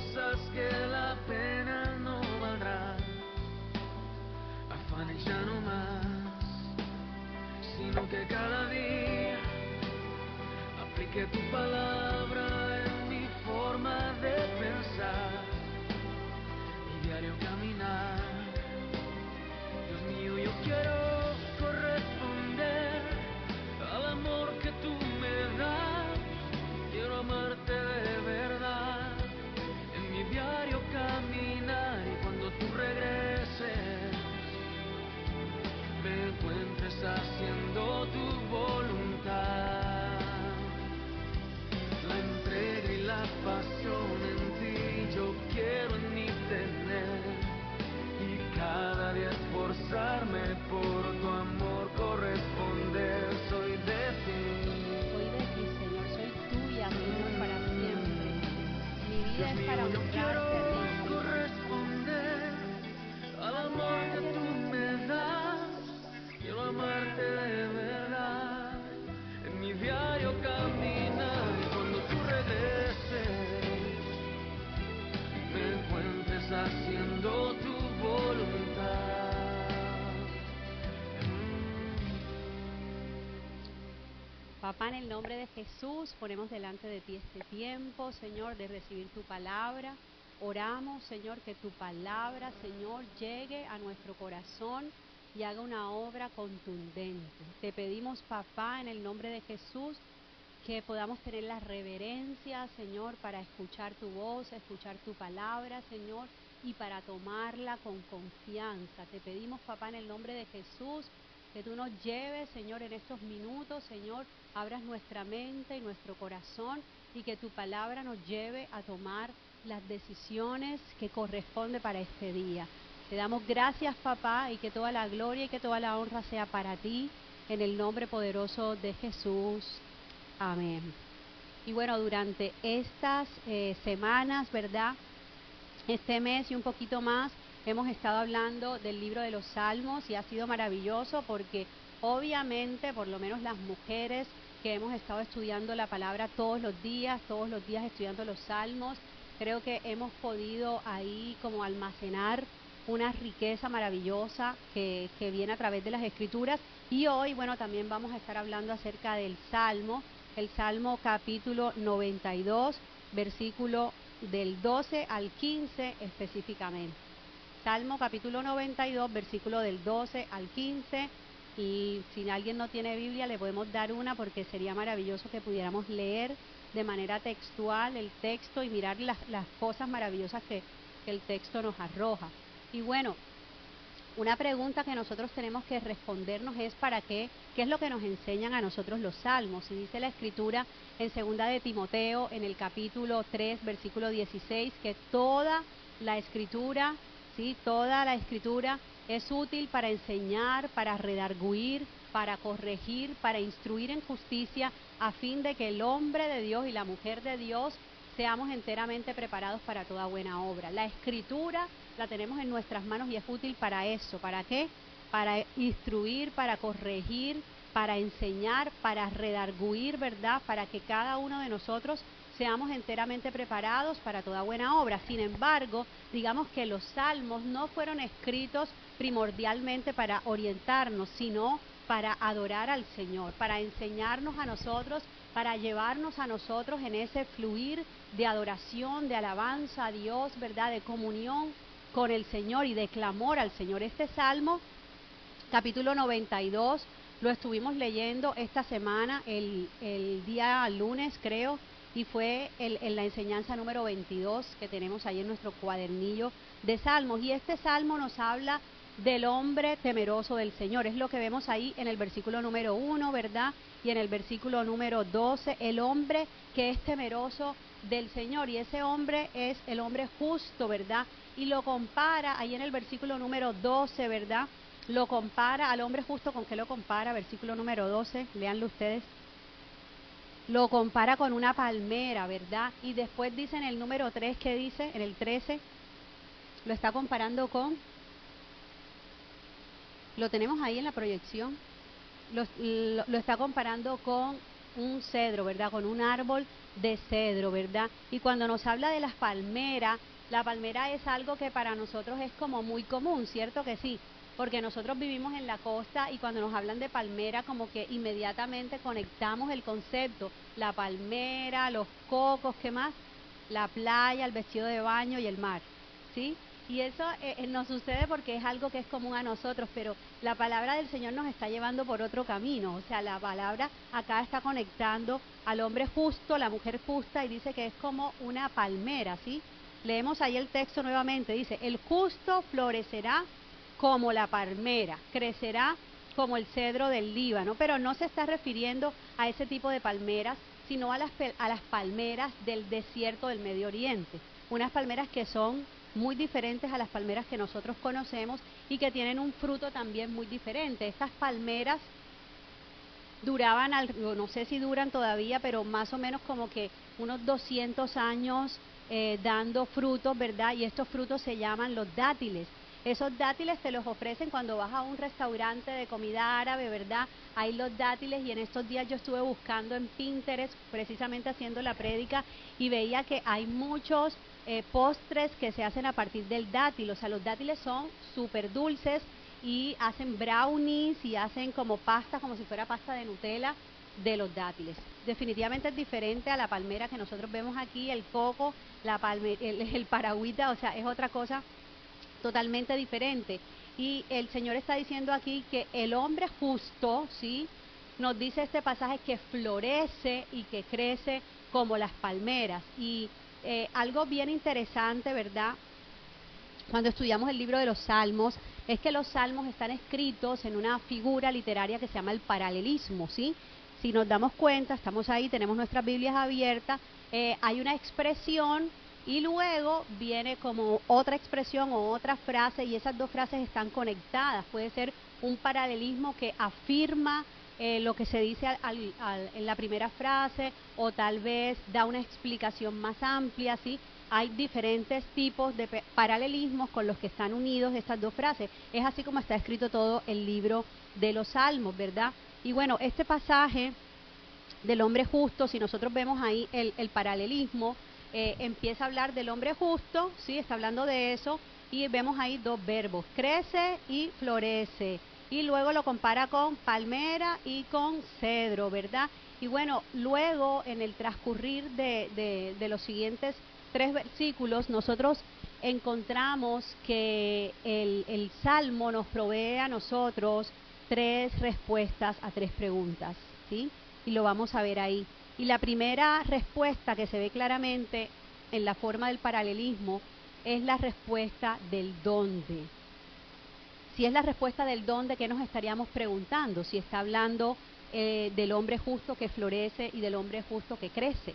cosas que la pena no valdrá. Afanes ya no más, sino que cada día aplique tu palabra en mi forma de pensar, mi diario caminar. Dios mío, yo quiero corresponder al amor que tú me das. Quiero amarte de verdad en mi diario caminar, y cuando tú regreses me encuentres haciendo tu voluntad. La entrega y la pasión en ti yo quiero en mí tener, y cada día esforzarme por tu amor corresponder. Soy de ti, Señor, soy tuya, Señor, para siempre. Mi vida Dios es mío, para yo quiero honrarte a ti, Señor. corresponder al amor que tú me das. Quiero amarte de verdad en mi diario caminar, y cuando tú regreses me encuentres haciendo tu voluntad. Papá, en el nombre de Jesús, ponemos delante de ti este tiempo, Señor, de recibir tu palabra. Oramos, Señor, que tu palabra, Señor, llegue a nuestro corazón y haga una obra contundente. Te pedimos, papá, en el nombre de Jesús, que podamos tener la reverencia, Señor, para escuchar tu voz, escuchar tu palabra, Señor, y para tomarla con confianza. Te pedimos, papá, en el nombre de Jesús, que tú nos lleves, Señor, en estos minutos, Señor, abras nuestra mente y nuestro corazón, y que tu palabra nos lleve a tomar las decisiones que corresponde para este día. Te damos gracias, papá, y que toda la gloria y que toda la honra sea para ti, en el nombre poderoso de Jesús. Amén. Y bueno, durante estas semanas, ¿verdad? Este mes y un poquito más, hemos estado hablando del libro de los Salmos, y ha sido maravilloso porque obviamente, por lo menos las mujeres que hemos estado estudiando la palabra todos los días estudiando los Salmos, creo que hemos podido ahí como almacenar una riqueza maravillosa que viene a través de las Escrituras. Y hoy, bueno, también vamos a estar hablando acerca del Salmo, el Salmo capítulo 92, versículo del 12 al 15 específicamente. Salmo capítulo 92, versículo del 12 al 15. Y si alguien no tiene Biblia, le podemos dar una, porque sería maravilloso que pudiéramos leer de manera textual el texto y mirar las cosas maravillosas que el texto nos arroja. Y bueno, una pregunta que nosotros tenemos que respondernos es ¿para qué? ¿Qué es lo que nos enseñan a nosotros los salmos? Y dice la Escritura en 2 de Timoteo, en el capítulo 3, versículo 16, que toda la Escritura, ¿sí? Toda la Escritura es útil para enseñar, para redarguir, para corregir, para instruir en justicia, a fin de que el hombre de Dios y la mujer de Dios seamos enteramente preparados para toda buena obra. La Escritura la tenemos en nuestras manos y es útil para eso. ¿Para qué? Para instruir, para corregir, para enseñar, para redarguir, ¿verdad? Para que cada uno de nosotros seamos enteramente preparados para toda buena obra. Sin embargo, digamos que los salmos no fueron escritos primordialmente para orientarnos, sino para adorar al Señor, para enseñarnos a nosotros, para llevarnos a nosotros en ese fluir de adoración, de alabanza a Dios, ¿verdad? De comunión con el Señor y de clamor al Señor. Este Salmo, capítulo 92, lo estuvimos leyendo esta semana, el día lunes, creo, y fue en la enseñanza número 22 que tenemos ahí en nuestro cuadernillo de Salmos. Y este Salmo nos habla del hombre temeroso del Señor. Es lo que vemos ahí en el versículo número 1, ¿verdad? Y en el versículo número 12, el hombre que es temeroso del Señor. Y ese hombre es el hombre justo, ¿verdad? Y lo compara ahí en el versículo número 12, ¿verdad? Lo compara al hombre justo. ¿Con qué lo compara? Versículo número 12, léanlo ustedes. Lo compara con una palmera, ¿verdad? Y después dice en el número 3, ¿qué dice? En el 13, lo está comparando con... Lo tenemos ahí en la proyección. Lo está comparando con un cedro, ¿verdad? Con un árbol de cedro, ¿verdad? Y cuando nos habla de las palmeras, la palmera es algo que para nosotros es como muy común, ¿cierto que sí? Porque nosotros vivimos en la costa y cuando nos hablan de palmera como que inmediatamente conectamos el concepto, la palmera, los cocos, ¿qué más? La playa, el vestido de baño y el mar, ¿sí? Y eso nos sucede porque es algo que es común a nosotros, pero la palabra del Señor nos está llevando por otro camino. O sea, la palabra acá está conectando al hombre justo, la mujer justa, y dice que es como una palmera, ¿sí? Leemos ahí el texto nuevamente, dice, el justo florecerá como la palmera, crecerá como el cedro del Líbano, pero no se está refiriendo a ese tipo de palmeras, sino a las palmeras del desierto del Medio Oriente, unas palmeras que son muy diferentes a las palmeras que nosotros conocemos y que tienen un fruto también muy diferente. Estas palmeras duraban, no sé si duran todavía, pero más o menos como que unos 200 años dando frutos, ¿verdad? Y estos frutos se llaman los dátiles. Esos dátiles te los ofrecen cuando vas a un restaurante de comida árabe, ¿verdad? Hay los dátiles y en estos días yo estuve buscando en Pinterest, precisamente haciendo la prédica, y veía que hay muchos postres que se hacen a partir del dátil. O sea, los dátiles son súper dulces y hacen brownies y hacen como pasta, como si fuera pasta de Nutella de los dátiles. Definitivamente es diferente a la palmera que nosotros vemos aquí, el coco, el paragüita, o sea, es otra cosa totalmente diferente. Y el Señor está diciendo aquí que el hombre justo, ¿sí? Nos dice este pasaje que florece y que crece como las palmeras. Y algo bien interesante, ¿verdad? Cuando estudiamos el libro de los Salmos, es que los Salmos están escritos en una figura literaria que se llama el paralelismo, ¿sí? Si nos damos cuenta, estamos ahí, tenemos nuestras Biblias abiertas, hay una expresión y luego viene como otra expresión o otra frase y esas dos frases están conectadas. Puede ser un paralelismo que afirma lo que se dice en la primera frase o tal vez da una explicación más amplia, ¿sí? Hay diferentes tipos de paralelismos con los que están unidos estas dos frases. Es así como está escrito todo el libro de los Salmos, ¿verdad? Y bueno, este pasaje del hombre justo, si nosotros vemos ahí el paralelismo, empieza a hablar del hombre justo, ¿sí? Está hablando de eso, y vemos ahí dos verbos, crece y florece, y luego lo compara con palmera y con cedro, ¿verdad? Y bueno, luego en el transcurrir de los siguientes 3 versículos, nosotros encontramos que el Salmo nos provee a nosotros 3 respuestas a 3 preguntas, ¿sí? Y lo vamos a ver ahí. Y la primera respuesta que se ve claramente en la forma del paralelismo es la respuesta del dónde. Si es la respuesta del dónde, ¿qué nos estaríamos preguntando? Si está hablando del hombre justo que florece y del hombre justo que crece.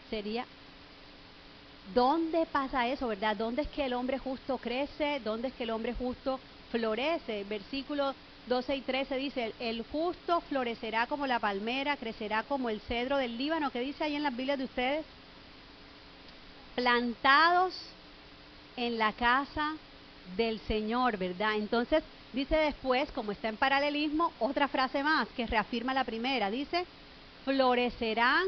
Sería, ¿dónde pasa eso, verdad? ¿Dónde es que el hombre justo crece? ¿Dónde es que el hombre justo florece? Versículo 12 y 13 dice, el justo florecerá como la palmera, crecerá como el cedro del Líbano. ¿Qué dice ahí en las Biblias de ustedes? Plantados en la casa del Señor, ¿verdad? Entonces dice después, como está en paralelismo, otra frase más que reafirma la primera. Dice, florecerán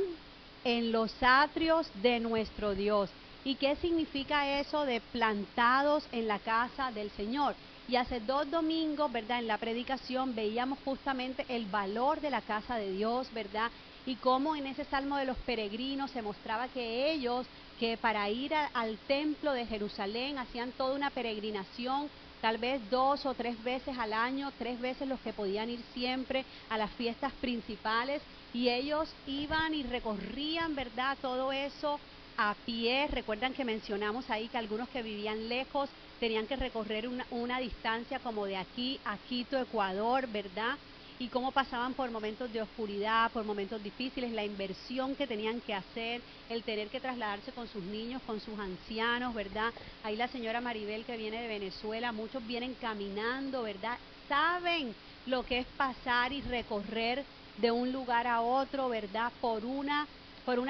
en los atrios de nuestro Dios. ¿Y qué significa eso de plantados en la casa del Señor? Y hace 2 domingos, ¿verdad? En la predicación veíamos justamente el valor de la casa de Dios, ¿verdad? Y cómo en ese Salmo de los peregrinos se mostraba que ellos, que para ir al templo de Jerusalén hacían toda una peregrinación, tal vez 2 o 3 veces al año, 3 veces los que podían ir siempre a las fiestas principales, y ellos iban y recorrían, ¿verdad? Todo eso a pie. Recuerdan que mencionamos ahí que algunos que vivían lejos tenían que recorrer una distancia como de aquí a Quito, Ecuador, ¿verdad? Y cómo pasaban por momentos de oscuridad, por momentos difíciles, la inversión que tenían que hacer, el tener que trasladarse con sus niños, con sus ancianos, ¿verdad? Ahí la señora Maribel que viene de Venezuela, muchos vienen caminando, ¿verdad? Saben lo que es pasar y recorrer de un lugar a otro, ¿verdad? Por una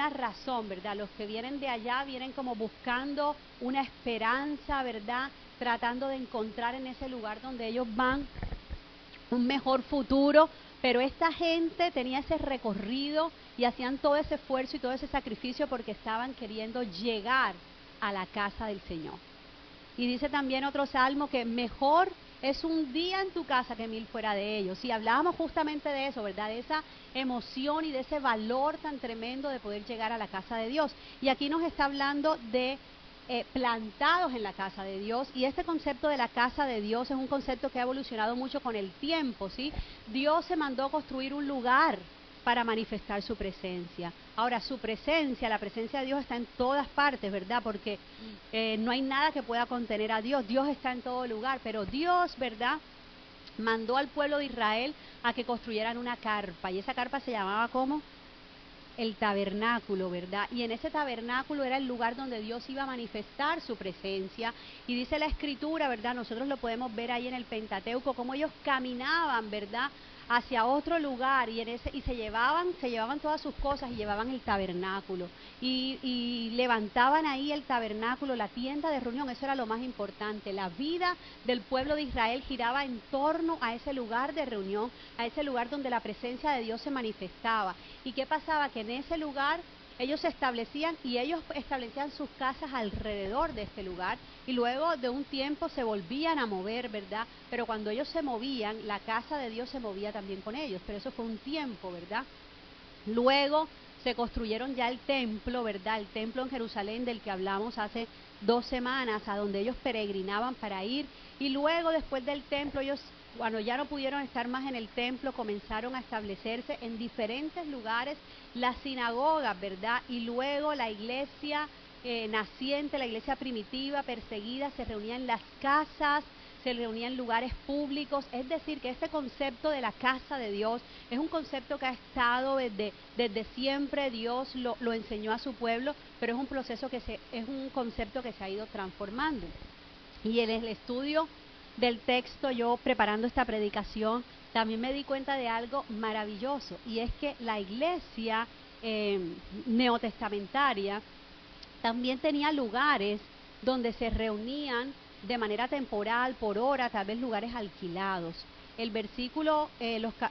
razón, ¿verdad? Los que vienen de allá vienen como buscando una esperanza, ¿verdad? Tratando de encontrar en ese lugar donde ellos van un mejor futuro, Pero esta gente tenía ese recorrido y hacían todo ese esfuerzo y todo ese sacrificio porque estaban queriendo llegar a la casa del Señor. Y dice también otro salmo que mejor es un día en tu casa que 1000 fuera de ellos. Y hablábamos justamente de eso, ¿verdad? De esa emoción y de ese valor tan tremendo de poder llegar a la casa de Dios. Y aquí nos está hablando de plantados en la casa de Dios, y este concepto de la casa de Dios es un concepto que ha evolucionado mucho con el tiempo, ¿sí? Dios se mandó a construir un lugar para manifestar su presencia. Ahora, su presencia, la presencia de Dios está en todas partes, ¿verdad? Porque no hay nada que pueda contener a Dios. Dios está en todo lugar, pero Dios, ¿verdad?, mandó al pueblo de Israel a que construyeran una carpa, y esa carpa se llamaba ¿cómo? El tabernáculo, ¿verdad? Y en ese tabernáculo era el lugar donde Dios iba a manifestar su presencia. Y dice la escritura, ¿verdad? Nosotros lo podemos ver ahí en el Pentateuco, cómo ellos caminaban, ¿verdad?, hacia otro lugar, y se llevaban todas sus cosas y llevaban el tabernáculo. Y levantaban ahí el tabernáculo, la tienda de reunión. Eso era lo más importante. La vida del pueblo de Israel giraba en torno a ese lugar de reunión, a ese lugar donde la presencia de Dios se manifestaba. ¿Y qué pasaba? Que en ese lugar ellos se establecían, y ellos establecían sus casas alrededor de este lugar, y luego de un tiempo se volvían a mover, ¿verdad? Pero cuando ellos se movían, la casa de Dios se movía también con ellos, pero eso fue un tiempo, ¿verdad? Luego se construyeron ya el templo, ¿verdad? El templo en Jerusalén del que hablamos hace 2 semanas, a donde ellos peregrinaban para ir. Y luego, después del templo, ellos, cuando ya no pudieron estar más en el templo, comenzaron a establecerse en diferentes lugares las sinagogas, ¿verdad? Y luego la iglesia naciente, la iglesia primitiva, perseguida, se reunía en las casas, se reunía en lugares públicos. Es decir, que este concepto de la casa de Dios es un concepto que ha estado desde siempre. Dios lo enseñó a su pueblo, pero es un proceso es un concepto que se ha ido transformando. Y en el estudio del texto, yo preparando esta predicación, también me di cuenta de algo maravilloso, y es que la iglesia neotestamentaria también tenía lugares donde se reunían de manera temporal, por hora, tal vez lugares alquilados. El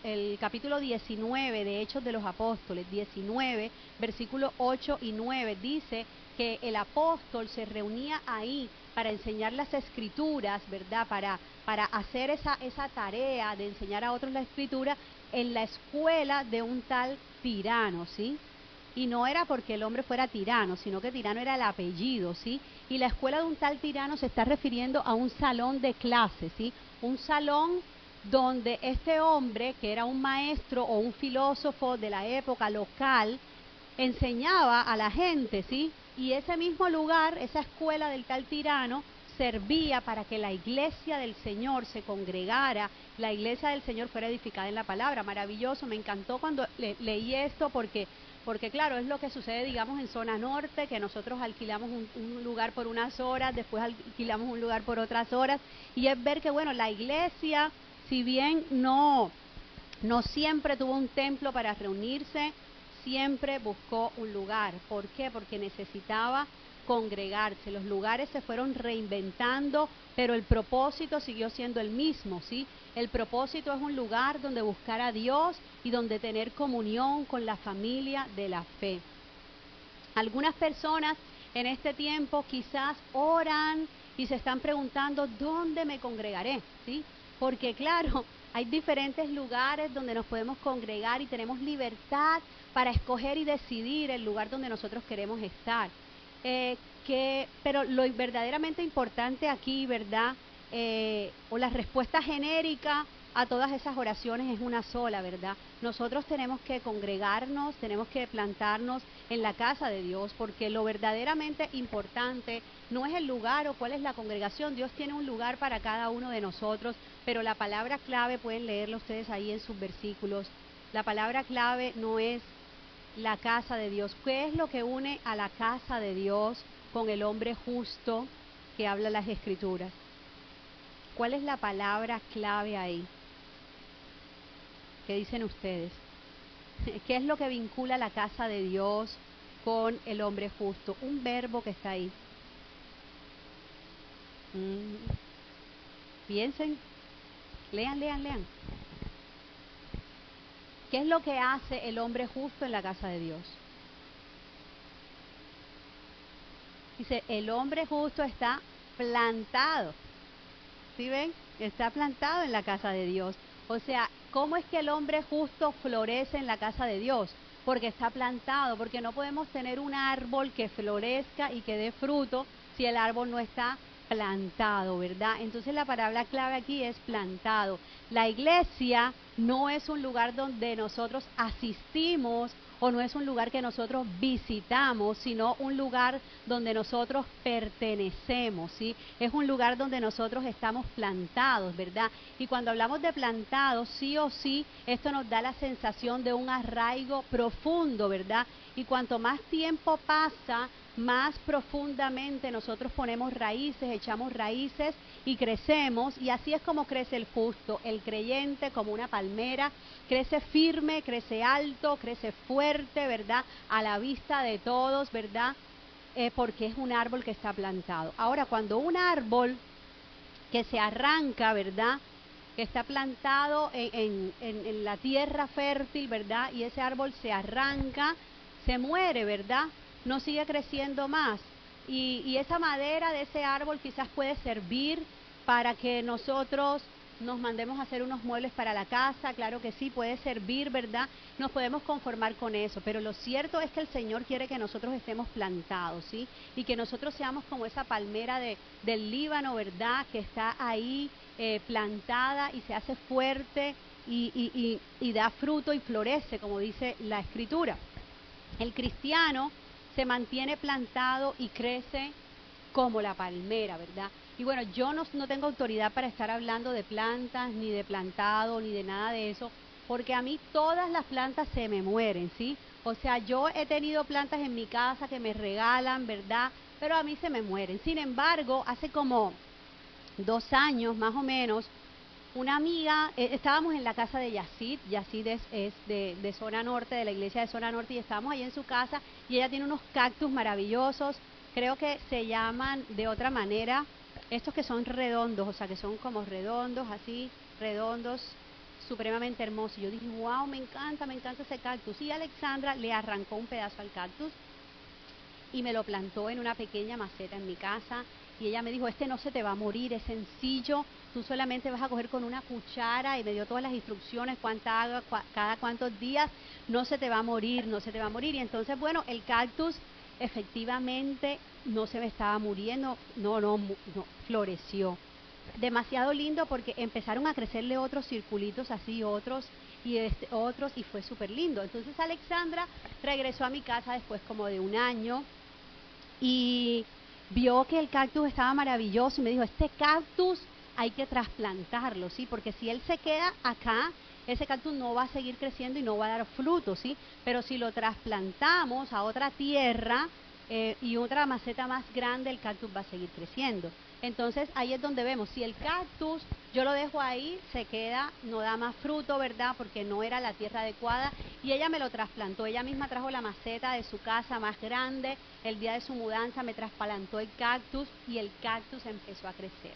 el capítulo 19 de Hechos de los Apóstoles, 19, versículos 8 y 9, dice que el apóstol se reunía ahí para enseñar las escrituras, ¿verdad? Para hacer esa tarea de enseñar a otros la escritura en la escuela de un tal Tirano, ¿sí? Y no era porque el hombre fuera Tirano, sino que Tirano era el apellido, ¿sí? Y la escuela de un tal Tirano se está refiriendo a un salón de clases, ¿sí? Un salón donde este hombre, que era un maestro o un filósofo de la época local, enseñaba a la gente, ¿sí? Y ese mismo lugar, esa escuela del tal Tirano, servía para que la iglesia del Señor se congregara, la iglesia del Señor fuera edificada en la palabra. Maravilloso, me encantó cuando leí esto, porque claro, es lo que sucede, digamos, en zona norte, que nosotros alquilamos un lugar por unas horas, después alquilamos un lugar por otras horas, y es ver que, bueno, la iglesia, si bien no siempre tuvo un templo para reunirse, siempre buscó un lugar. ¿Por qué? Porque necesitaba congregarse. Los lugares se fueron reinventando, pero el propósito siguió siendo el mismo, ¿sí? El propósito es un lugar donde buscar a Dios y donde tener comunión con la familia de la fe. Algunas personas en este tiempo quizás oran y se están preguntando, ¿dónde me congregaré? ¿Sí? Porque claro, hay diferentes lugares donde nos podemos congregar y tenemos libertad para escoger y decidir el lugar donde nosotros queremos estar. Pero lo verdaderamente importante aquí, ¿verdad? O la respuesta genérica a todas esas oraciones es una sola, ¿verdad? Nosotros tenemos que congregarnos, tenemos que plantarnos en la casa de Dios, porque lo verdaderamente importante no es el lugar o cuál es la congregación. Dios tiene un lugar para cada uno de nosotros, pero la palabra clave, pueden leerlo ustedes ahí en sus versículos, la palabra clave no es la casa de Dios. ¿Qué es lo que une a la casa de Dios con el hombre justo que habla las Escrituras? ¿Cuál es la palabra clave ahí? ¿Qué dicen ustedes? ¿Qué es lo que vincula la casa de Dios con el hombre justo? Un verbo que está ahí. Piensen, lean. ¿Qué es lo que hace el hombre justo en la casa de Dios? Dice, el hombre justo está plantado. ¿Sí ven? Está plantado en la casa de Dios. O sea, ¿cómo es que el hombre justo florece en la casa de Dios? Porque está plantado, porque no podemos tener un árbol que florezca y que dé fruto si el árbol no está plantado, ¿verdad? Entonces la palabra clave aquí es plantado. La iglesia no es un lugar donde nosotros asistimos o no es un lugar que nosotros visitamos, sino un lugar donde nosotros pertenecemos, ¿sí? Es un lugar donde nosotros estamos plantados, ¿verdad? Y cuando hablamos de plantados, sí o sí, esto nos da la sensación de un arraigo profundo, ¿verdad? Y cuanto más tiempo pasa, más profundamente nosotros ponemos raíces, echamos raíces y crecemos, y así es como crece el justo, el creyente como una palmera, crece firme, crece alto, crece fuerte, ¿verdad? A la vista de todos, ¿verdad? Porque es un árbol que está plantado. Ahora, cuando un árbol que se arranca, ¿verdad? Que está plantado en la tierra fértil, ¿verdad? Y ese árbol se arranca, se muere, ¿verdad? No sigue creciendo más. Y esa madera de ese árbol quizás puede servir para que nosotros nos mandemos a hacer unos muebles para la casa, claro que sí, puede servir, ¿verdad? Nos podemos conformar con eso, pero lo cierto es que el Señor quiere que nosotros estemos plantados, ¿sí? Y que nosotros seamos como esa palmera del Líbano, ¿verdad? Que está ahí plantada y se hace fuerte y da fruto y florece, como dice la Escritura. El cristiano se mantiene plantado y crece como la palmera, ¿verdad? Y bueno, yo no tengo autoridad para estar hablando de plantas, ni de plantado, ni de nada de eso, porque a mí todas las plantas se me mueren, ¿sí? O sea, yo he tenido plantas en mi casa que me regalan, ¿verdad? Pero a mí se me mueren. Sin embargo, hace como 2 años más o menos, una amiga, estábamos en la casa de Yacid. Yacid es de zona norte, de la iglesia de zona norte, y estábamos ahí en su casa, y ella tiene unos cactus maravillosos, creo que se llaman de otra manera, estos que son redondos, o sea, que son como redondos, así, redondos, supremamente hermosos. Yo dije, wow, me encanta ese cactus. Y Alexandra le arrancó un pedazo al cactus y me lo plantó en una pequeña maceta en mi casa, y ella me dijo, este no se te va a morir, es sencillo, tú solamente vas a coger con una cuchara, y me dio todas las instrucciones, cuánta agua, cada cuántos días, no se te va a morir, no se te va a morir. Y entonces, bueno, el cactus efectivamente no se me estaba muriendo, no, floreció. Demasiado lindo, porque empezaron a crecerle otros circulitos así, otros y fue súper lindo. Entonces Alexandra regresó a mi casa después como de un año y vio que el cactus estaba maravilloso y me dijo, este cactus hay que trasplantarlo, ¿sí? Porque si él se queda acá, ese cactus no va a seguir creciendo y no va a dar fruto, ¿sí? Pero si lo trasplantamos a otra tierra y otra maceta más grande, el cactus va a seguir creciendo. Entonces ahí es donde vemos, si el cactus yo lo dejo ahí, se queda, no da más fruto, ¿verdad? Porque no era la tierra adecuada, y ella me lo trasplantó, ella misma trajo la maceta de su casa más grande, el día de su mudanza me trasplantó el cactus y el cactus empezó a crecer.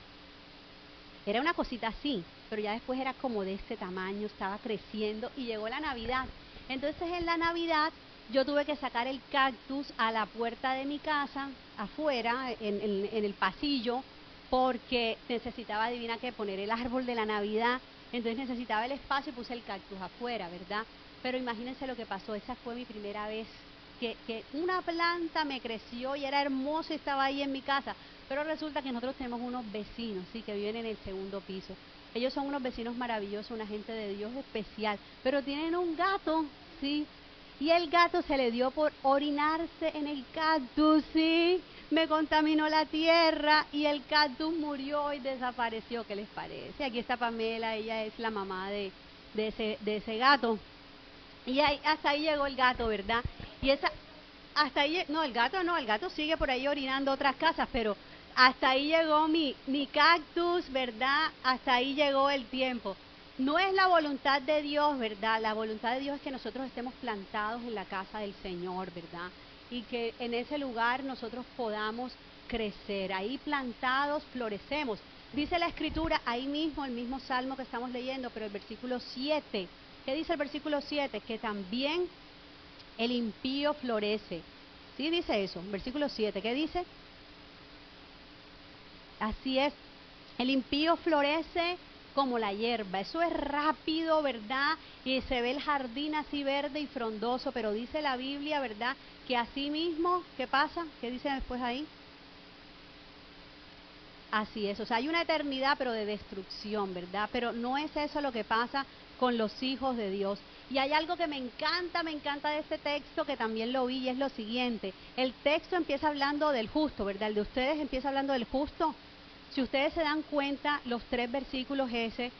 Era una cosita así, pero ya después era como de este tamaño, estaba creciendo, y llegó la Navidad. Entonces en la Navidad yo tuve que sacar el cactus a la puerta de mi casa, afuera, en el pasillo, porque necesitaba, adivina qué, poner el árbol de la Navidad. Entonces necesitaba el espacio y puse el cactus afuera, ¿verdad? Pero imagínense lo que pasó, esa fue mi primera vez que una planta me creció y era hermoso y estaba ahí en mi casa. Pero resulta que nosotros tenemos unos vecinos, sí, que viven en el segundo piso. Ellos son unos vecinos maravillosos, una gente de Dios especial, pero tienen un gato, sí, y el gato se le dio por orinarse en el cactus, sí, me contaminó la tierra y el cactus murió y desapareció. ¿Qué les parece? Aquí está Pamela, ella es la mamá de ese gato. Y ahí, hasta ahí llegó el gato, ¿verdad? Y esa, hasta ahí, no, el gato sigue por ahí orinando otras casas, pero hasta ahí llegó mi cactus, ¿verdad? Hasta ahí llegó el tiempo. No es la voluntad de Dios, ¿verdad? La voluntad de Dios es que nosotros estemos plantados en la casa del Señor, ¿verdad? Y que en ese lugar nosotros podamos crecer. Ahí plantados florecemos. Dice la Escritura, ahí mismo, el mismo salmo que estamos leyendo, pero el versículo 7 ¿Qué dice el versículo 7? Que también el impío florece. ¿Sí dice eso? Versículo 7, ¿qué dice? Así es, el impío florece como la hierba. Eso es rápido, ¿verdad? Y se ve el jardín así verde y frondoso, pero dice la Biblia, ¿verdad? Que así mismo, ¿qué pasa? ¿Qué dice después ahí? Así es, o sea, hay una eternidad pero de destrucción, ¿verdad? Pero no es eso lo que pasa con los hijos de Dios. Y hay algo que me encanta de este texto, que también lo vi, y es lo siguiente. El texto empieza hablando del justo, ¿verdad? El de ustedes empieza hablando del justo. Si ustedes se dan cuenta, los 3 versículos ese,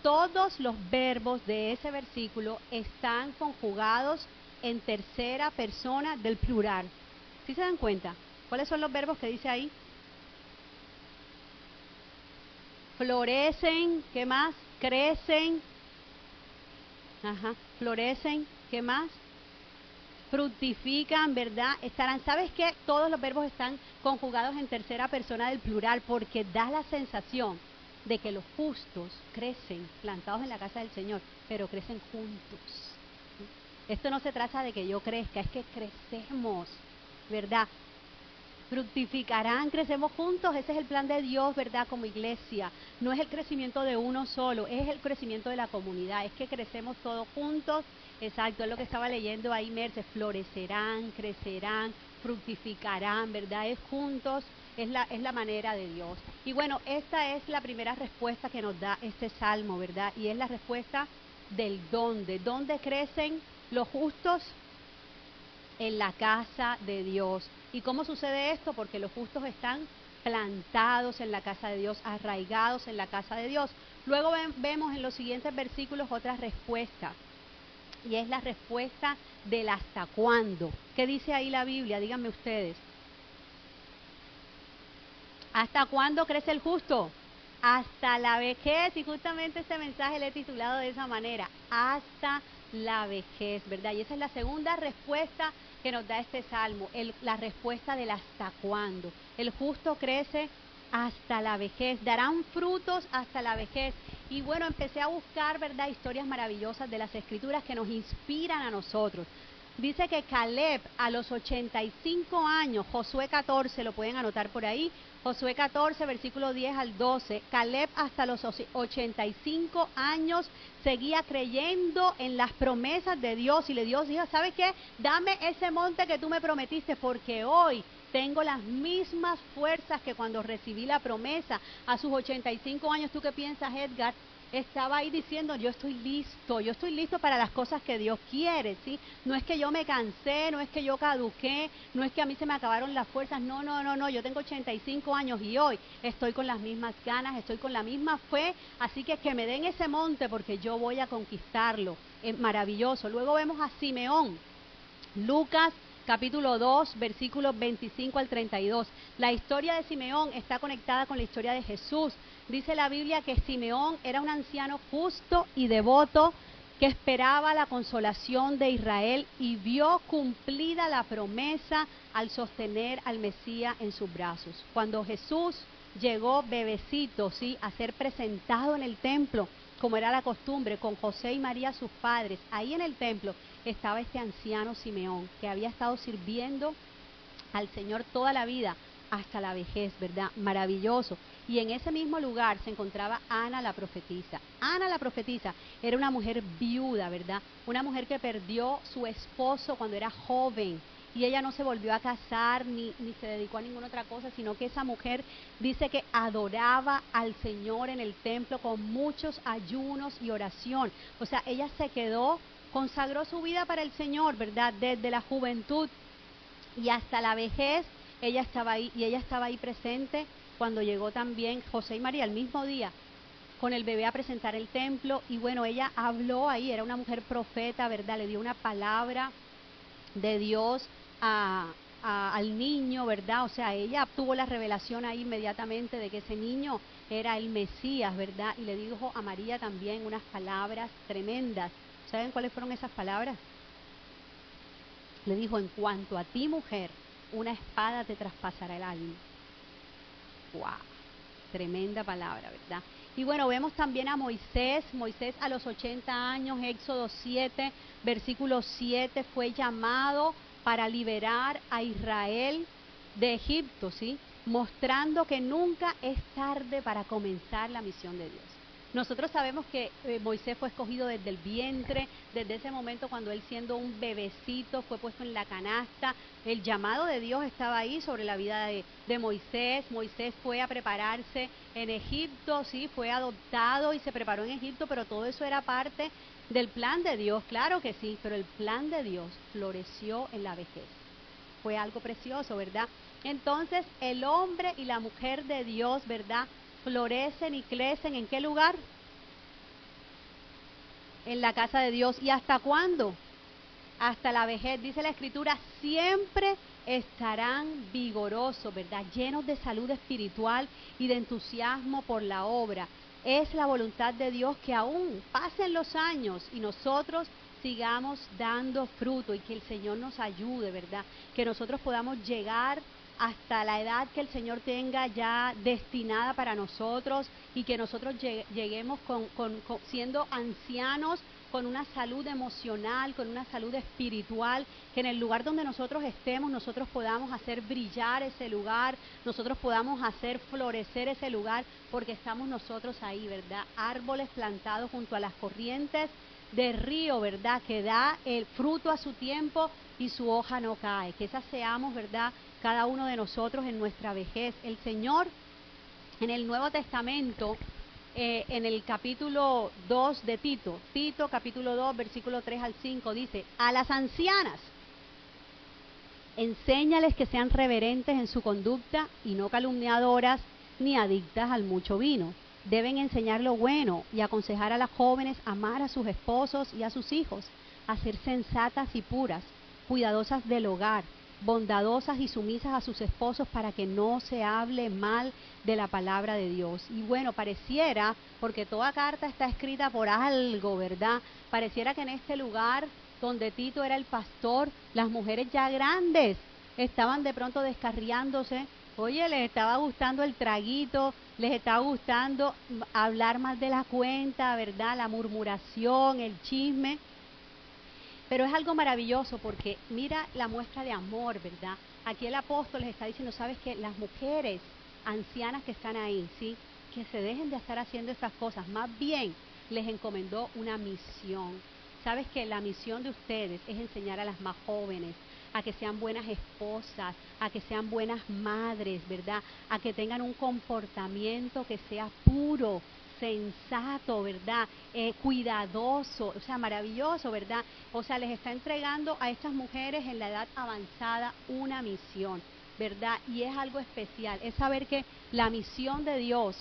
todos los verbos de ese versículo están conjugados en tercera persona del plural. ¿Sí se dan cuenta? ¿Cuáles son los verbos que dice ahí? Florecen, ¿qué más? Crecen, florecen, ¿qué más? Fructifican, ¿verdad? Estarán, ¿sabes qué? Todos los verbos están conjugados en tercera persona del plural porque da la sensación de que los justos crecen, plantados en la casa del Señor, pero crecen juntos. Esto no se trata de que yo crezca, es que crecemos, ¿verdad? Fructificarán, crecemos juntos, ese es el plan de Dios, ¿verdad? Como iglesia, no es el crecimiento de uno solo, es el crecimiento de la comunidad, es que crecemos todos juntos, exacto, es lo que estaba leyendo ahí, Merce, florecerán, crecerán, fructificarán, ¿verdad? Es juntos, es la manera de Dios. Y bueno, esta es la primera respuesta que nos da este salmo, ¿verdad? Y es la respuesta del ¿dónde crecen los justos? En la casa de Dios. ¿Y cómo sucede esto? Porque los justos están plantados en la casa de Dios, arraigados en la casa de Dios. Luego vemos en los siguientes versículos otra respuesta, y es la respuesta del hasta cuándo. ¿Qué dice ahí la Biblia? Díganme ustedes. ¿Hasta cuándo crece el justo? Hasta la vejez, y justamente este mensaje le he titulado de esa manera, hasta la vejez, ¿verdad? Y esa es la segunda respuesta que nos da este salmo, la respuesta del hasta cuándo. El justo crece hasta la vejez, darán frutos hasta la vejez. Y bueno, empecé a buscar, ¿verdad?, historias maravillosas de las Escrituras que nos inspiran a nosotros. Dice que Caleb a los 85 años, Josué 14, lo pueden anotar por ahí, Josué 14, versículo 10 al 12, Caleb hasta los 85 años seguía creyendo en las promesas de Dios, y Dios dijo, ¿sabe qué? Dame ese monte que tú me prometiste, porque hoy tengo las mismas fuerzas que cuando recibí la promesa. A sus 85 años, ¿tú qué piensas, Edgar? Estaba ahí diciendo, yo estoy listo para las cosas que Dios quiere, ¿sí? No es que yo me cansé, no es que yo caduqué, no es que a mí se me acabaron las fuerzas, no, yo tengo 85 años y hoy estoy con las mismas ganas, estoy con la misma fe, así que me den ese monte porque yo voy a conquistarlo. Es maravilloso. Luego vemos a Simeón, Lucas capítulo 2, versículos 25 al 32. La historia de Simeón está conectada con la historia de Jesús. Dice la Biblia que Simeón era un anciano justo y devoto que esperaba la consolación de Israel y vio cumplida la promesa al sostener al Mesías en sus brazos. Cuando Jesús llegó bebecito, ¿sí?, a ser presentado en el templo, como era la costumbre, con José y María sus padres, ahí en el templo estaba este anciano Simeón, que había estado sirviendo al Señor toda la vida, hasta la vejez, ¿verdad? Maravilloso. Y en ese mismo lugar se encontraba Ana la profetisa. Ana la profetisa era una mujer viuda, ¿verdad? Una mujer que perdió su esposo cuando era joven. Y ella no se volvió a casar ni se dedicó a ninguna otra cosa, sino que esa mujer dice que adoraba al Señor en el templo con muchos ayunos y oración. O sea, ella se quedó, consagró su vida para el Señor, ¿verdad? Desde la juventud y hasta la vejez, ella estaba ahí, y ella estaba ahí presente cuando llegó también José y María el mismo día con el bebé a presentar el templo. Y bueno, ella habló ahí, era una mujer profeta, ¿verdad? Le dio una palabra de Dios al niño, ¿verdad? O sea, ella tuvo la revelación ahí inmediatamente de que ese niño era el Mesías, ¿verdad? Y le dijo a María también unas palabras tremendas. ¿Saben cuáles fueron esas palabras? Le dijo, en cuanto a ti, mujer, una espada te traspasará el alma. ¡Wow! tremenda palabra, ¿verdad? Y bueno, vemos también a Moisés a los 80 años, Éxodo 7, versículo 7, fue llamado para liberar a Israel de Egipto, ¿sí? Mostrando que nunca es tarde para comenzar la misión de Dios. Nosotros sabemos que Moisés fue escogido desde el vientre, desde ese momento cuando él siendo un bebecito fue puesto en la canasta. El llamado de Dios estaba ahí sobre la vida de Moisés. Moisés fue a prepararse en Egipto, sí, fue adoptado y se preparó en Egipto, pero todo eso era parte del plan de Dios, claro que sí, pero el plan de Dios floreció en la vejez. Fue algo precioso, ¿verdad? Entonces, el hombre y la mujer de Dios, ¿verdad?, florecen y crecen, ¿en qué lugar? En la casa de Dios. ¿Y hasta cuándo? Hasta la vejez. Dice la Escritura, siempre estarán vigorosos, ¿verdad? Llenos de salud espiritual y de entusiasmo por la obra. Es la voluntad de Dios que aún pasen los años y nosotros sigamos dando fruto y que el Señor nos ayude, ¿verdad? Que nosotros podamos llegar hasta la edad que el Señor tenga ya destinada para nosotros y que nosotros lleguemos siendo ancianos con una salud emocional, con una salud espiritual, que en el lugar donde nosotros estemos, nosotros podamos hacer brillar ese lugar, nosotros podamos hacer florecer ese lugar, porque estamos nosotros ahí, ¿verdad? Árboles plantados junto a las corrientes de río, ¿verdad? Que da el fruto a su tiempo y su hoja no cae. Que esa seamos, ¿verdad?, cada uno de nosotros en nuestra vejez. El Señor en el Nuevo Testamento, en el capítulo 2 de Tito capítulo 2, versículo 3 al 5, dice, a las ancianas, enséñales que sean reverentes en su conducta y no calumniadoras ni adictas al mucho vino. Deben enseñar lo bueno y aconsejar a las jóvenes a amar a sus esposos y a sus hijos, a ser sensatas y puras, cuidadosas del hogar, bondadosas y sumisas a sus esposos para que no se hable mal de la palabra de Dios. Y bueno, pareciera, porque toda carta está escrita por algo, ¿verdad? Pareciera que en este lugar donde Tito era el pastor, las mujeres ya grandes estaban de pronto descarriándose. Oye, les estaba gustando el traguito, les estaba gustando hablar más de la cuenta, ¿verdad? La murmuración, el chisme. Pero es algo maravilloso porque mira la muestra de amor, ¿verdad? Aquí el apóstol les está diciendo, ¿sabes qué? Las mujeres ancianas que están ahí, ¿sí?, que se dejen de estar haciendo esas cosas. Más bien, les encomendó una misión. ¿Sabes qué? La misión de ustedes es enseñar a las más jóvenes a que sean buenas esposas, a que sean buenas madres, ¿verdad? A que tengan un comportamiento que sea puro, sensato, ¿verdad? Cuidadoso, o sea, maravilloso, ¿verdad? O sea, les está entregando a estas mujeres en la edad avanzada una misión, ¿verdad? Y es algo especial, es saber que la misión de Dios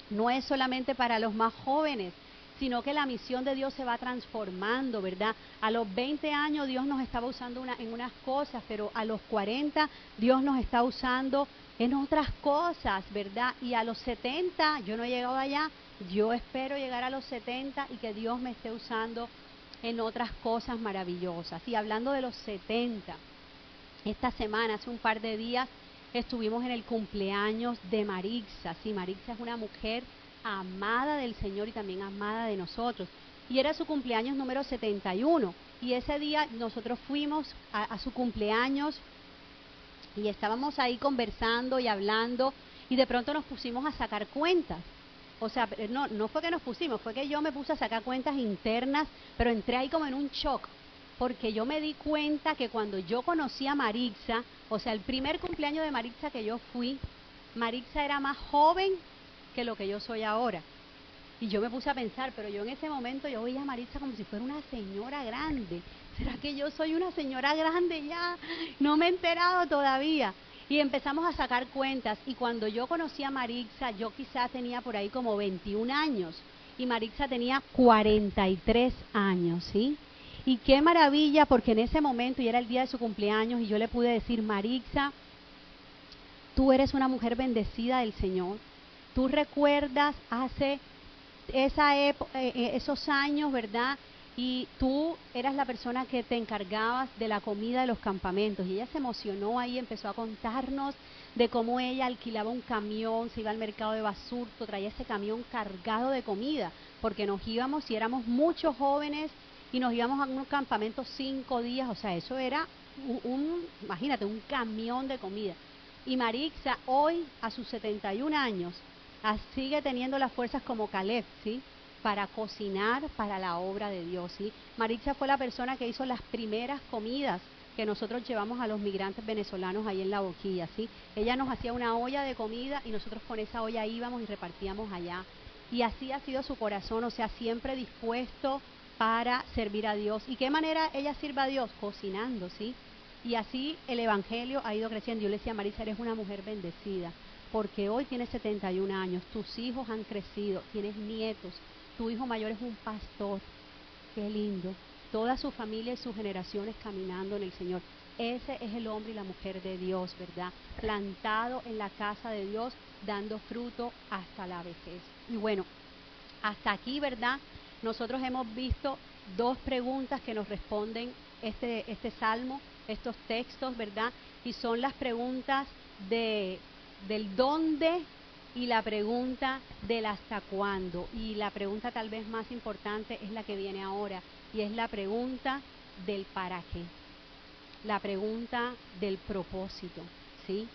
no es solamente para los más jóvenes, sino que la misión de Dios se va transformando, ¿verdad? A los 20 años Dios nos estaba usando en unas cosas, pero a los 40 Dios nos está usando en otras cosas, ¿verdad? Y a los 70, yo no he llegado allá, yo espero llegar a los 70 y que Dios me esté usando en otras cosas maravillosas. Y hablando de los 70, esta semana, hace un par de días, estuvimos en el cumpleaños de Marixa. Sí, Marixa es una mujer amada del Señor y también amada de nosotros. Y era su cumpleaños número 71. Y ese día nosotros fuimos a su cumpleaños y estábamos ahí conversando y hablando y de pronto nos pusimos a sacar cuentas. O sea, no fue que nos pusimos, fue que yo me puse a sacar cuentas internas, pero entré ahí como en un shock, porque yo me di cuenta que cuando yo conocí a Marixa, o sea, el primer cumpleaños de Marixa que yo fui, Marixa era más joven que lo que yo soy ahora. Y yo me puse a pensar, pero yo en ese momento yo veía a Marixa como si fuera una señora grande. ¿Será que yo soy una señora grande ya? No me he enterado todavía. Y empezamos a sacar cuentas. Y cuando yo conocí a Marixa, yo quizás tenía por ahí como 21 años. Y Marixa tenía 43 años, ¿sí? Y qué maravilla, porque en ese momento, y era el día de su cumpleaños, y yo le pude decir, Marixa, tú eres una mujer bendecida del Señor. Tú recuerdas hace esos años, ¿verdad? y tú eras la persona que te encargabas de la comida de los campamentos. Y ella se emocionó ahí, empezó a contarnos de cómo ella alquilaba un camión, se iba al mercado de Basurto, traía ese camión cargado de comida, porque nos íbamos y éramos muchos jóvenes y nos íbamos a un campamento 5 días, o sea, eso era imagínate, un camión de comida. Y Marixa hoy, a sus 71 años, sigue teniendo las fuerzas como Caleb, ¿sí?, para cocinar para la obra de Dios, ¿sí? Marixa fue la persona que hizo las primeras comidas que nosotros llevamos a los migrantes venezolanos ahí en La Boquilla, ¿sí? Ella nos hacía una olla de comida y nosotros con esa olla íbamos y repartíamos allá. Y así ha sido su corazón, o sea, siempre dispuesto para servir a Dios. ¿Y qué manera ella sirve a Dios? Cocinando, ¿sí? Y así el evangelio ha ido creciendo. Yo le decía a Marixa, eres una mujer bendecida, porque hoy tienes 71 años, tus hijos han crecido, tienes nietos, tu hijo mayor es un pastor, qué lindo, toda su familia y sus generaciones caminando en el Señor. Ese es el hombre y la mujer de Dios, ¿verdad? Plantado en la casa de Dios, dando fruto hasta la vejez. Y bueno, hasta aquí, ¿verdad? Nosotros hemos visto 2 preguntas que nos responden este salmo, estos textos, ¿verdad? Y son las preguntas del dónde y la pregunta del hasta cuándo. Y la pregunta tal vez más importante es la que viene ahora, y es la pregunta del para qué, la pregunta del propósito, ¿sí?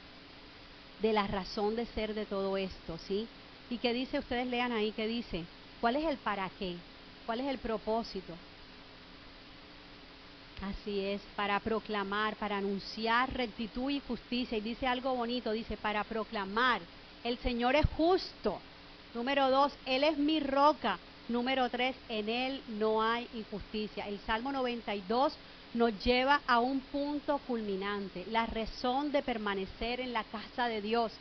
De la razón de ser de todo esto, ¿sí? ¿Y qué dice? Ustedes lean ahí, ¿qué dice? ¿Cuál es el para qué? ¿Cuál es el propósito? Así es, para proclamar, para anunciar rectitud y justicia. Y dice algo bonito, dice, para proclamar, el Señor es justo. Número 2, Él es mi roca. Número 3, en Él no hay injusticia. El Salmo 92 nos lleva a un punto culminante, la razón de permanecer en la casa de Dios.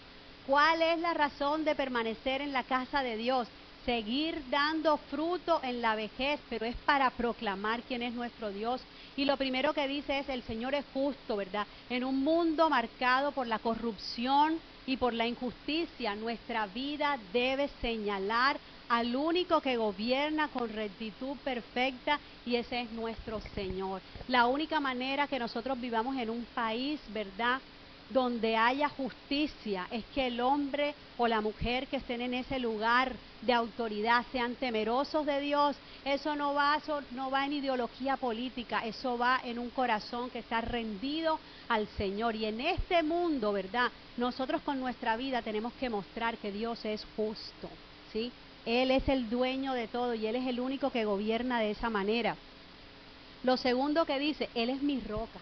¿Cuál es la razón de permanecer en la casa de Dios? Seguir dando fruto en la vejez, pero es para proclamar quién es nuestro Dios. Y lo primero que dice es, el Señor es justo, ¿verdad? En un mundo marcado por la corrupción y por la injusticia, nuestra vida debe señalar al único que gobierna con rectitud perfecta, y ese es nuestro Señor. La única manera que nosotros vivamos en un país, ¿verdad?, donde haya justicia, es que el hombre o la mujer que estén en ese lugar de autoridad sean temerosos de Dios. Eso no va en ideología política, eso va en un corazón que está rendido al Señor. Y en este mundo, ¿verdad?, nosotros con nuestra vida tenemos que mostrar que Dios es justo, ¿sí? Él es el dueño de todo y Él es el único que gobierna de esa manera. Lo segundo que dice, Él es mi roca.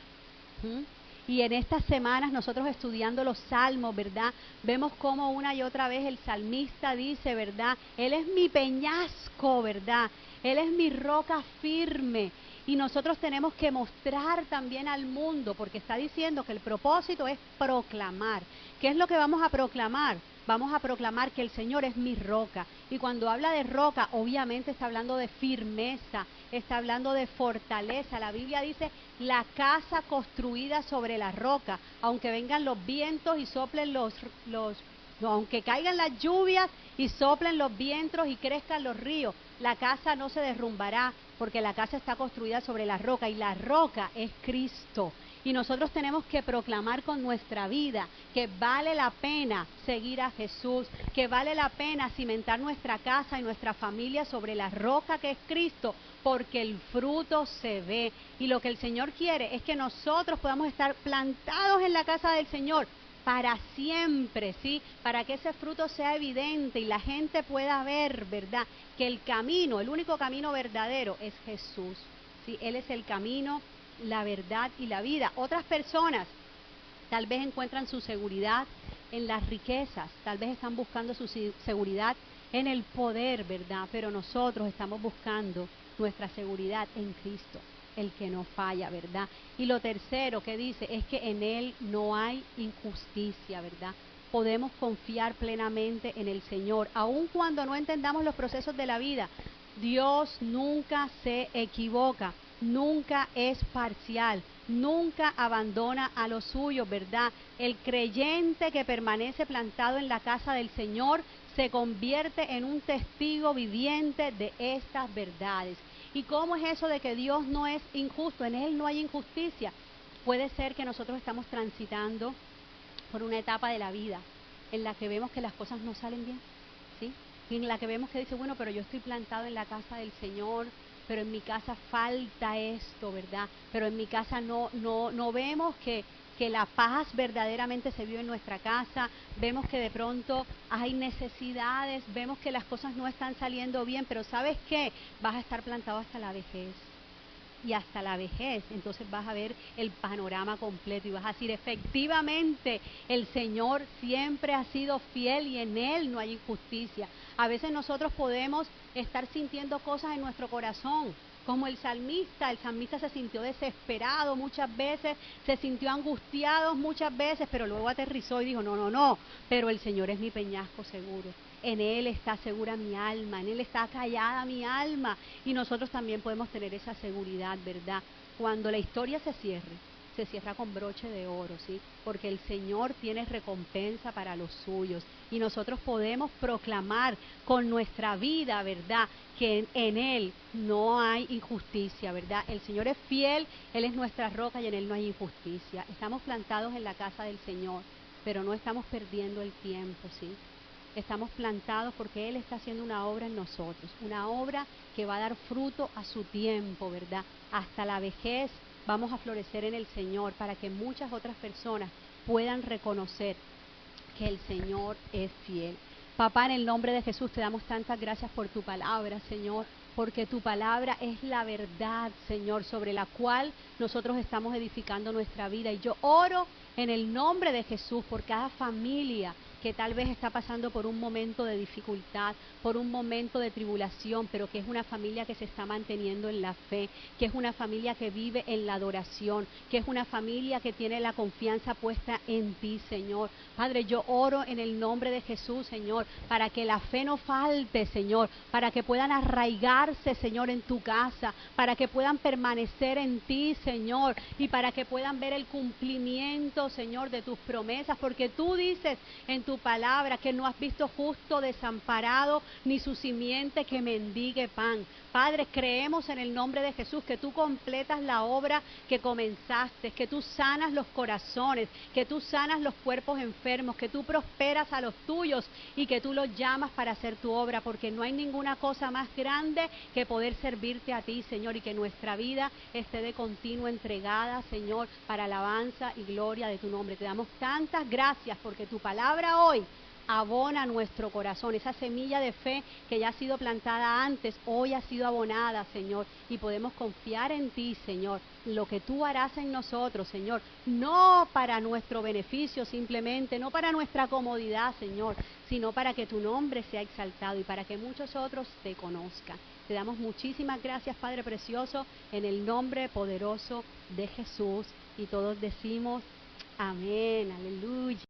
Y en estas semanas nosotros estudiando los salmos, ¿verdad?, vemos cómo una y otra vez el salmista dice, ¿verdad?, Él es mi peñasco, ¿verdad?, Él es mi roca firme. Y nosotros tenemos que mostrar también al mundo, porque está diciendo que el propósito es proclamar. ¿Qué es lo que vamos a proclamar? Vamos a proclamar que el Señor es mi roca. Y cuando habla de roca, obviamente está hablando de firmeza, está hablando de fortaleza. La Biblia dice, la casa construida sobre la roca, aunque vengan los vientos y soplen aunque caigan las lluvias y soplen los vientos y crezcan los ríos, la casa no se derrumbará, porque la casa está construida sobre la roca, y la roca es Cristo. Y nosotros tenemos que proclamar con nuestra vida que vale la pena seguir a Jesús, que vale la pena cimentar nuestra casa y nuestra familia sobre la roca que es Cristo, porque el fruto se ve. Y lo que el Señor quiere es que nosotros podamos estar plantados en la casa del Señor para siempre, ¿sí? Para que ese fruto sea evidente y la gente pueda ver, ¿verdad?, que el camino, el único camino verdadero es Jesús, ¿sí? Él es el camino, la verdad y la vida. Otras personas tal vez encuentran su seguridad en las riquezas, tal vez están buscando su seguridad en el poder, ¿verdad? Pero nosotros estamos buscando nuestra seguridad en Cristo, el que no falla, ¿verdad? Y lo tercero que dice es que en Él no hay injusticia, ¿verdad? Podemos confiar plenamente en el Señor, aun cuando no entendamos los procesos de la vida. Dios nunca se equivoca, nunca es parcial, nunca abandona a los suyos, ¿verdad? El creyente que permanece plantado en la casa del Señor se convierte en un testigo viviente de estas verdades. ¿Y cómo es eso de que Dios no es injusto? En Él no hay injusticia. Puede ser que nosotros estamos transitando por una etapa de la vida en la que vemos que las cosas no salen bien, ¿sí? Y en la que vemos que dice, bueno, pero yo estoy plantado en la casa del Señor, pero en mi casa falta esto, ¿verdad? Pero en mi casa no vemos que la paz verdaderamente se vive en nuestra casa, vemos que de pronto hay necesidades, vemos que las cosas no están saliendo bien, pero ¿sabes qué? Vas a estar plantado hasta la vejez. Y hasta la vejez, entonces vas a ver el panorama completo y vas a decir, efectivamente, el Señor siempre ha sido fiel y en Él no hay injusticia. A veces nosotros podemos estar sintiendo cosas en nuestro corazón, como el salmista se sintió desesperado muchas veces, se sintió angustiado muchas veces, pero luego aterrizó y dijo, no, pero el Señor es mi peñasco seguro. En Él está segura mi alma, en Él está callada mi alma. Y nosotros también podemos tener esa seguridad, ¿verdad? Cuando la historia se cierra con broche de oro, ¿sí? Porque el Señor tiene recompensa para los suyos. Y nosotros podemos proclamar con nuestra vida, ¿verdad? Que en Él no hay injusticia, ¿verdad? El Señor es fiel, Él es nuestra roca y en Él no hay injusticia. Estamos plantados en la casa del Señor, pero no estamos perdiendo el tiempo, ¿sí? Estamos plantados porque Él está haciendo una obra en nosotros, una obra que va a dar fruto a su tiempo, ¿verdad? Hasta la vejez vamos a florecer en el Señor para que muchas otras personas puedan reconocer que el Señor es fiel. Papá, en el nombre de Jesús te damos tantas gracias por tu palabra, Señor, porque tu palabra es la verdad, Señor, sobre la cual nosotros estamos edificando nuestra vida. Y yo oro en el nombre de Jesús por cada familia que tal vez está pasando por un momento de dificultad, por un momento de tribulación, pero que es una familia que se está manteniendo en la fe, que es una familia que vive en la adoración, que es una familia que tiene la confianza puesta en ti, Señor. Padre, yo oro en el nombre de Jesús, Señor, para que la fe no falte, Señor, para que puedan arraigarse, Señor, en tu casa, para que puedan permanecer en ti, Señor, y para que puedan ver el cumplimiento, Señor, de tus promesas, porque tú dices en tu palabra que no has visto justo desamparado ni su simiente que mendigue pan. Padre, creemos en el nombre de Jesús que tú completas la obra que comenzaste, que tú sanas los corazones, que tú sanas los cuerpos enfermos, que tú prosperas a los tuyos y que tú los llamas para hacer tu obra, porque no hay ninguna cosa más grande que poder servirte a ti, Señor, y que nuestra vida esté de continuo entregada, Señor, para alabanza y gloria de tu nombre. Te damos tantas gracias porque tu palabra hoy abona nuestro corazón, esa semilla de fe que ya ha sido plantada antes, hoy ha sido abonada, Señor, y podemos confiar en ti, Señor, lo que tú harás en nosotros, Señor, no para nuestro beneficio simplemente, no para nuestra comodidad, Señor, sino para que tu nombre sea exaltado y para que muchos otros te conozcan. Te damos muchísimas gracias, Padre Precioso, en el nombre poderoso de Jesús, y todos decimos amén, aleluya.